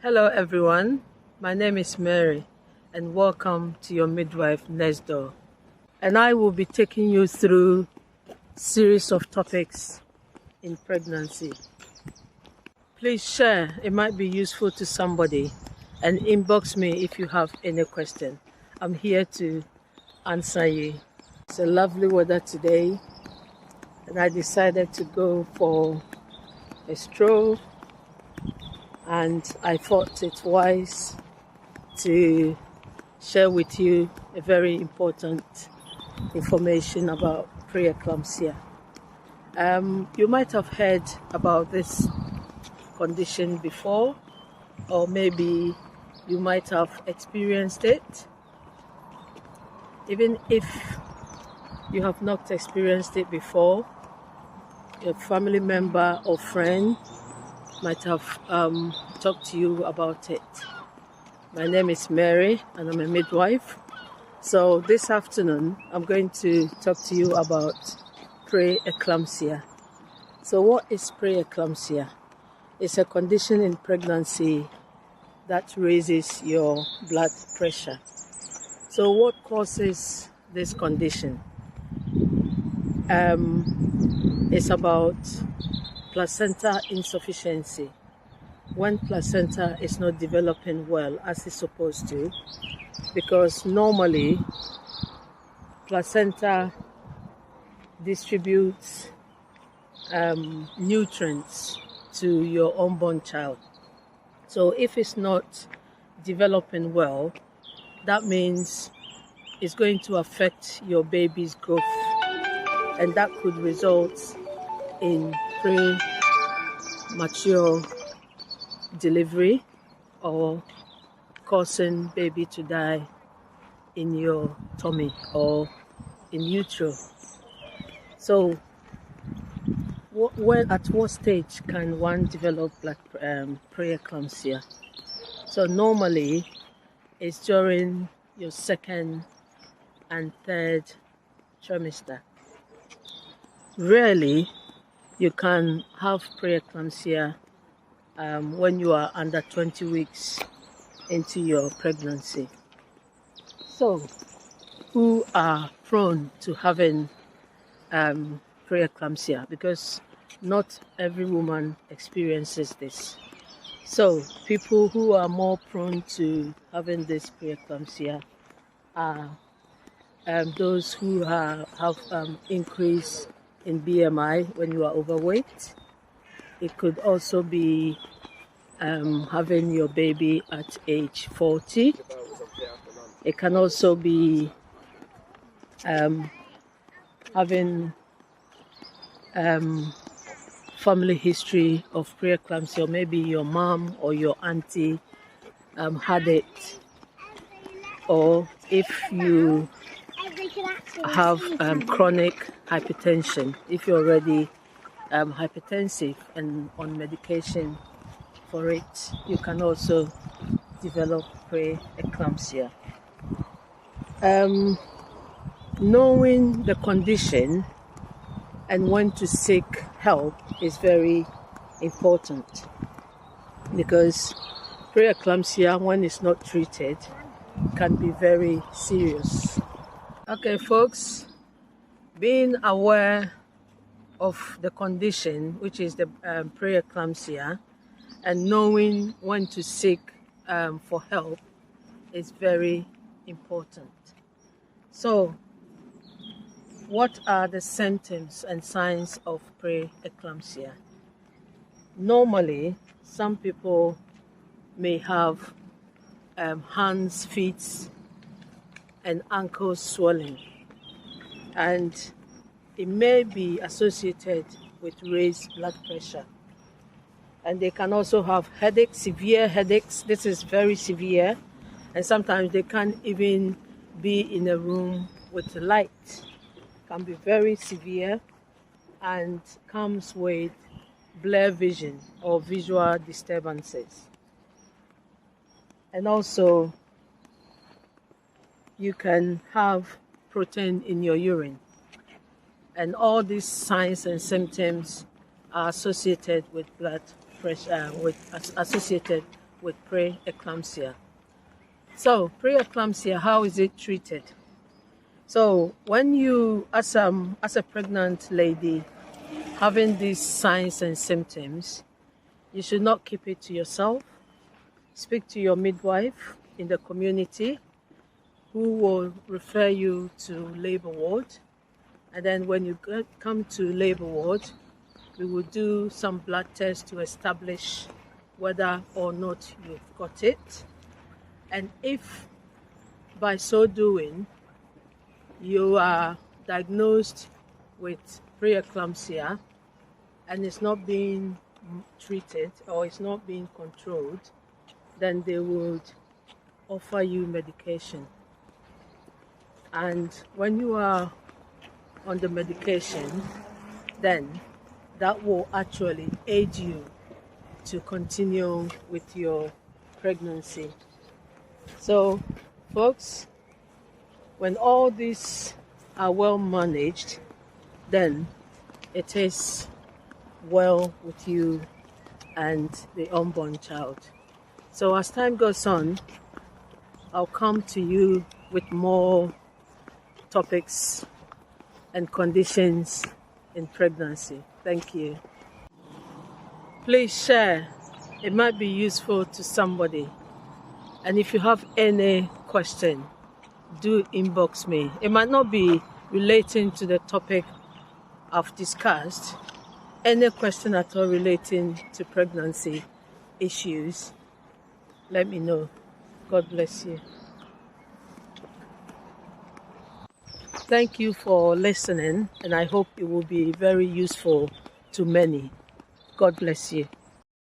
Hello everyone, my name is Mary and welcome to your Midwife Next Door. And I will be taking you through a series of topics in pregnancy. Please share, it might be useful to somebody, and inbox me if you have any question. I'm here to answer you. It's a lovely weather today and I decided to go for a stroll, and I thought it wise to share with you a very important information about preeclampsia. You might have heard about this condition before, or maybe you might have experienced it. Even if you have not experienced it before, a family member or friend might have talked to you about it. My name is Mary and I'm a midwife. So this afternoon I'm going to talk to you about preeclampsia. So what is preeclampsia? It's a condition in pregnancy that raises your blood pressure. So what causes this condition? It's about placenta insufficiency. When placenta is not developing well as it's supposed to, because normally placenta distributes nutrients to your unborn child. So if it's not developing well, that means it's going to affect your baby's growth, and that could result in premature delivery or causing baby to die in your tummy or in utero. So at what stage can one develop preeclampsia? So normally it's during your second and third trimester. Rarely you can have preeclampsia when you are under 20 weeks into your pregnancy. So, who are prone to having preeclampsia? Because not every woman experiences this. So, people who are more prone to having this preeclampsia are those who have increase in BMI when you are overweight. It could also be having your baby at age 40. It can also be having family history of preeclampsia, or maybe your mom or your auntie had it, or if you have chronic hypertension, if you're already hypertensive and on medication for it, you can also develop preeclampsia. Knowing the condition and when to seek help is very important, because preeclampsia, when it's not treated, can be very serious. Okay folks, being aware of the condition, which is the preeclampsia, and knowing when to seek for help is very important. So, what are the symptoms and signs of preeclampsia? Normally, some people may have hands, feet, and ankles swelling, and it may be associated with raised blood pressure. And they can also have headaches, severe headaches. This is very severe, and sometimes they can't even be in a room with the light. It can be very severe and comes with blurred vision or visual disturbances. And also you can have protein in your urine. And all these signs and symptoms are associated with blood pressure, associated with preeclampsia. So, preeclampsia, how is it treated? So, when you, as a pregnant lady, having these signs and symptoms, you should not keep it to yourself. Speak to your midwife in the community, who will refer you to labor ward. And then when you come to labor ward, we will do some blood tests to establish whether or not you've got it. And if by so doing you are diagnosed with preeclampsia and it's not being treated or it's not being controlled, then they would offer you medication. And when you are on the medication, then that will actually aid you to continue with your pregnancy. So, folks, when all these are well managed, then it is well with you and the unborn child. So as time goes on, I'll come to you with more topics and conditions in pregnancy. Thank you. Please share. It might be useful to somebody. And if you have any question, do inbox me. It might not be relating to the topic I've discussed. Any question at all relating to pregnancy issues, let me know. God bless you. Thank you for listening, and I hope it will be very useful to many. God bless you.